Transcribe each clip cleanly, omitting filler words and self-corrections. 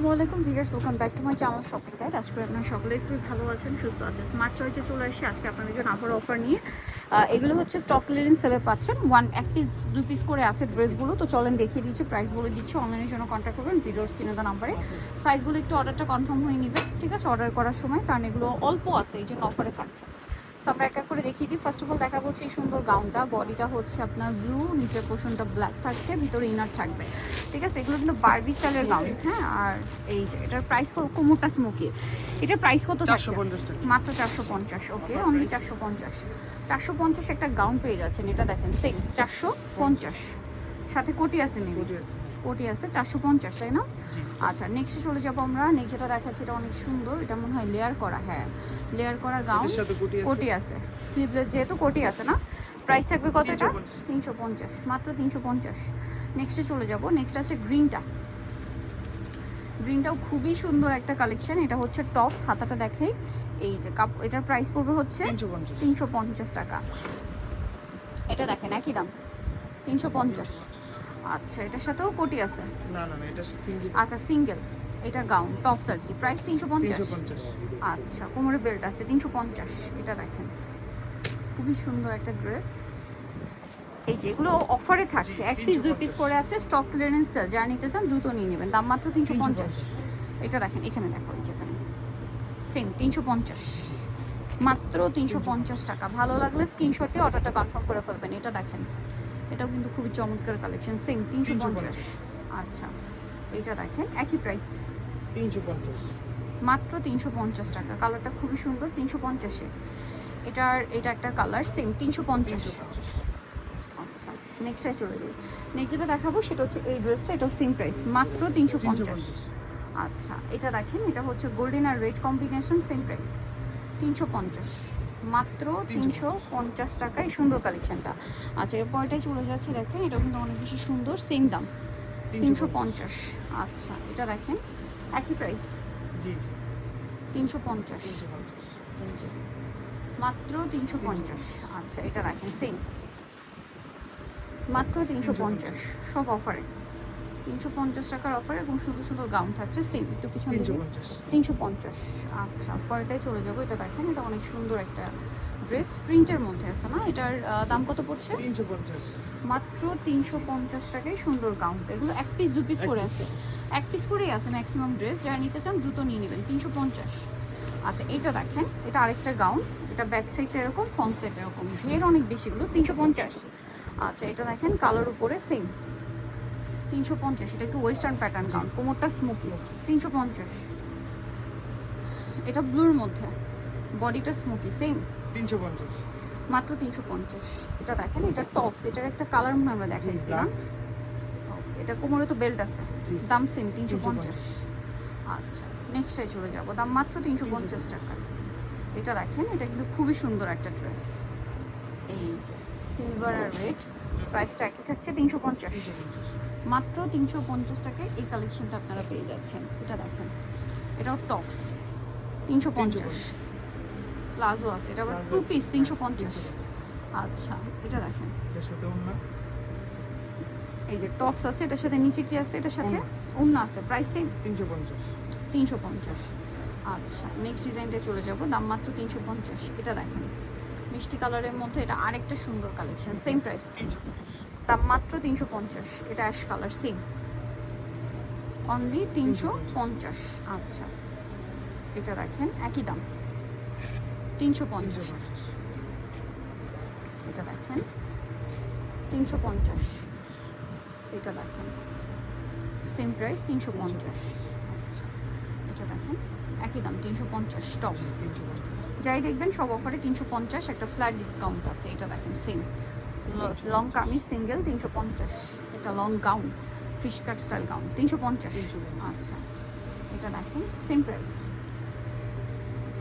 আসসালামাইকুম viewers, welcome back to my channel shopping guide. আজকে আপনারা সকলে খুবই ভালো আছেন, সুস্থ আছেন। স্মার্ট চয়েসে চলে আসি আজকে আপনাদের জন্য আবার অফার নিয়ে। এগুলো হচ্ছে স্টক ক্লিয়ারেন্স সেলে পাচ্ছেন। এক পিস 2 পিস করে আছে ড্রেসগুলো। তো চলেন দেখিয়ে দিচ্ছি, প্রাইস বলে দিচ্ছি। অনলাইনের জন্য কন্ট্যাক্ট করবেন ভিডিওর স্ক্রিনে দেওয়া নাম্বারে। সাইজগুলো একটু অর্ডারটা কনফার্ম হয়ে নেবেন, ঠিক আছে, অর্ডার করার সময়, কারণ এগুলো অল্প আছে, এই জন্য অফারে থাকছে। সো আমরা এক এক করে দেখিয়ে দিই। ফার্স্ট অফ অল দেখা হচ্ছে এই সুন্দর গাউনটা। বডিটা হচ্ছে আপনার ব্লু, নিচের পোর্শনটা ব্ল্যাক থাকছে, ভিতরে ইনার থাকবে, ঠিক আছে। এগুলো কিন্তু বারবি স্টাইলের গাউন, হ্যাঁ। আর এই যে এটার প্রাইস কোমরটা স্মোকি। এটার প্রাইস কত থাকছে? মাত্র 450। ওকে, অনলি 450। 450 একটা গাউন পেয়ে যাচ্ছেন। এটা দেখেন, সেম 450, সাথে কোটি আছে, মেবি কোটি আছে। 450, তাই না? আচ্ছা, নেক্সটে চলে যাবো আমরা। নেক্সট যেটা দেখাচ্ছি এটা অনেক সুন্দর। এটা মনে হয় লেয়ার করা, হ্যাঁ লেয়ার করা গাউন, কোটি আছে, স্লিভলেস যেহেতু কোটি আছে না। প্রাইস থাকবে কত এটা? 350, মাত্র 350। নেক্সটে চলে যাব। নেক্সট আছে গ্রিনটা। গ্রিনটাও খুবই সুন্দর একটা কালেকশন। এটা হচ্ছে টপস, হাতাটা দেখাই। এই যে এটার প্রাইস পড়বে হচ্ছে 350 টাকা। এটা দেখেন একই দাম, 350। আচ্ছা, এটার সাথেও কোটি আছে? না না না, এটা সিঙ্গেল। আচ্ছা, সিঙ্গেল। এটা গাউন টপস আর কি, প্রাইস 350। আচ্ছা, কোমরে বেল্ট আছে, 350। এটা দেখেন, খুবই সুন্দর একটা ড্রেস। এই যে এগুলো অফারে থাকছে, এক পিস 2 পিস করে আছে, স্টক ক্লিয়ারেন্স সেল। যারা নিতে চান দ্রুত নিয়ে নেবেন, দাম মাত্র 350। এটা দেখেন, এখানে দেখো, এই যেখানে সেম 350, মাত্র 350 টাকা। ভালো লাগলে স্ক্রিনশটে অর্ডারটা কনফার্ম করে ফেলবেন। এটা দেখেন, এটাও কিন্তু খুবই চমৎকার কালেকশন, সেম 350। আচ্ছা, এটা দেখেন একই প্রাইস, 350, মাত্র 350 টাকা। কালারটা খুবই সুন্দর, 350-এ। এটা একটা কালার, সেম 350। আচ্ছা, নেক্সটটাই চলে যাই। নেক্সট যেটা দেখাবো সেটা হচ্ছে এই ড্রেসটা। এটাও সেম প্রাইস, মাত্র 350। আচ্ছা, এটা দেখেন, এটা হচ্ছে গোল্ডেন আর রেড কম্বিনেশন, সেম প্রাইস 350, মাত্র 350 টাকায়। সুন্দর কালেকশনটা। আচ্ছা, এরপরটাই চলে যাচ্ছে, দেখেন এটাও কিন্তু অনেক বেশি সুন্দর, সেম দাম 350। আচ্ছা, এটা দেখেন একই প্রাইস, জি 350। এই যে মাত্র 350। আচ্ছা, এটা দেখেন সেম, মাত্র 350। সব অফারে 350 টাকার অফারে, এবং সুন্দর সুন্দর গাউন থাকছে, সেম একটু পিছন দিকে 350। আচ্ছা, পরেরটাই চলে যাবো। এটা দেখেন, এটা অনেক সুন্দর একটা ড্রেস, প্রিন্টের মধ্যে আছে না। এটার দাম কত পড়ছে? 350, মাত্র 350 টাকায় সুন্দর গাউন। এগুলো এক পিস 2 পিস করে আছে, এক পিস করেই আছে ম্যাক্সিমাম ড্রেস। যারা নিতে চান দ্রুত নিয়ে নেবেন, 350। আচ্ছা, এটা দেখেন, এটা আরেকটা গাউন। এটা ব্যাক সাইডটা এরকম, ফ্রন্ট সাইড এরকম, ঘের অনেক বেশিগুলো, 350। আচ্ছা, এটা দেখেন কালার উপরে সেম 350। এটা একটু ওয়েস্টার্ন প্যাটার্ন গাউন, কোমরটা স্মোকি, 350। এটা ব্লুর মধ্যে, বডিটা স্মোকি, সেম 350, মাত্র 350। এটা দেখেন, এটা টপস, এটার একটা কালার মনে আমরা দেখাইছিলাম। এটা কোমরে তো বেল্ট আছে, দাম সেম 350। আচ্ছা, নেক্সটটাই চলে যাব। দাম মাত্র 350 টাকা। এটা দেখেন, এটা কিন্তু খুবই সুন্দর একটা ড্রেস। এই যে সিলভার আর রেড, প্রাইসটা একই থাকছে 350, মাত্র 350 টাকায় এই কালেকশনটা আপনারা পেয়ে যাচ্ছেন। এটা দেখেন, এটাও টপস, 350। প্লাজো আছে, এটা আবার 2 পিস, 350। আচ্ছা, এটা দেখেন, এর সাথে ওন্না, এই যে টপস আছে, এটার সাথে নিচে কি আছে? এটার সাথে ওন্না আছে, প্রাইস সেম 350, 350। আচ্ছা, নেক্সট ডিজাইনটা চলে যাব। দাম মাত্র 350। এটা দেখেন, মিষ্টি কালারের মধ্যে এটা আরেকটা সুন্দর কালেকশন, সেম প্রাইস, দাম মাত্র 350। এটা অ্যাশ কালার, সেম অনলি 350। আচ্ছা, এটা দেখেন একই দাম 350। এটা দেখেন 350। এটা দেখেন সেম প্রাইস 350। আচ্ছা, এটা দেখেন একই দাম 350। টপস যাই দেখবেন সব অফারে 350, একটা ফ্ল্যাট ডিসকাউন্ট আছে। এটা দেখেন সেম লং কামিজ সিঙ্গেল 350। এটা লং গাউন, ফিশ কাট স্টাইল গাউন, 350। আচ্ছা, এটা দেখেন সেম প্রাইস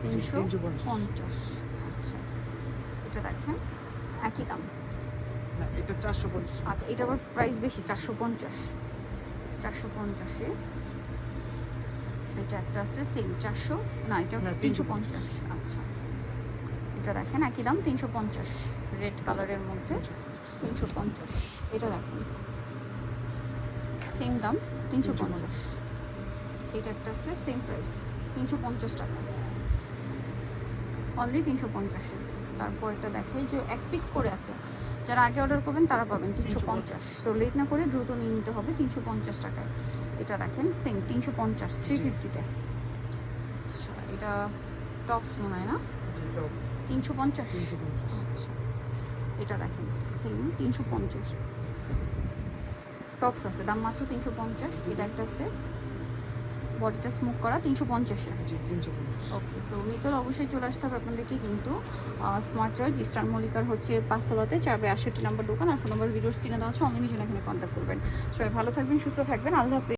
350। আচ্ছা, এটা দেখেন একই দাম। না এটা 450। আচ্ছা, এটা আবার প্রাইস বেশি, 450। 450-এ এটা একটা আছে সেম 400, না এটা 350। আচ্ছা, এটা দেখেন একই দাম 350, রেড কালারের মধ্যে 350। এটা দেখেন সেম দাম 350। এটা একটা আছে সেম প্রাইস 350 টাকা, অনলি 350-এ। তারপর এটা দেখাই যে এক পিস করে আছে, যারা আগে অর্ডার করবেন তারা পাবেন 350। সো লেট না করে দ্রুত নিয়ে নিতে হবে 350 টাকায়। এটা দেখেন সেম 350, 350-তে। আচ্ছা এটা টপস মনে হয় না, জি টপ 350। 350 আচ্ছা এটা দেখেন সেম 350 টপস আছে, দাম মাত্র 350। এটা একটা আছে বডিটা স্মোক করা 350-এ। জি 350 ওকে, সো নিতল অবশ্যই চলে আসতে হবে আপনাদেরকে কিন্তু স্মার্ট চয়েস ইস্টার্ন মল্লিকার হচ্ছে 5তলাতে 462 নম্বর দোকান। আর ফোন নম্বর ভিডিওস কিনে দেওয়া আছে, অনলাইনে জন্য এখানে কন্ট্যাক্ট করবেন। সবাই ভালো থাকবেন, সুস্থ থাকবেন, আল্লাহ হাফেজ।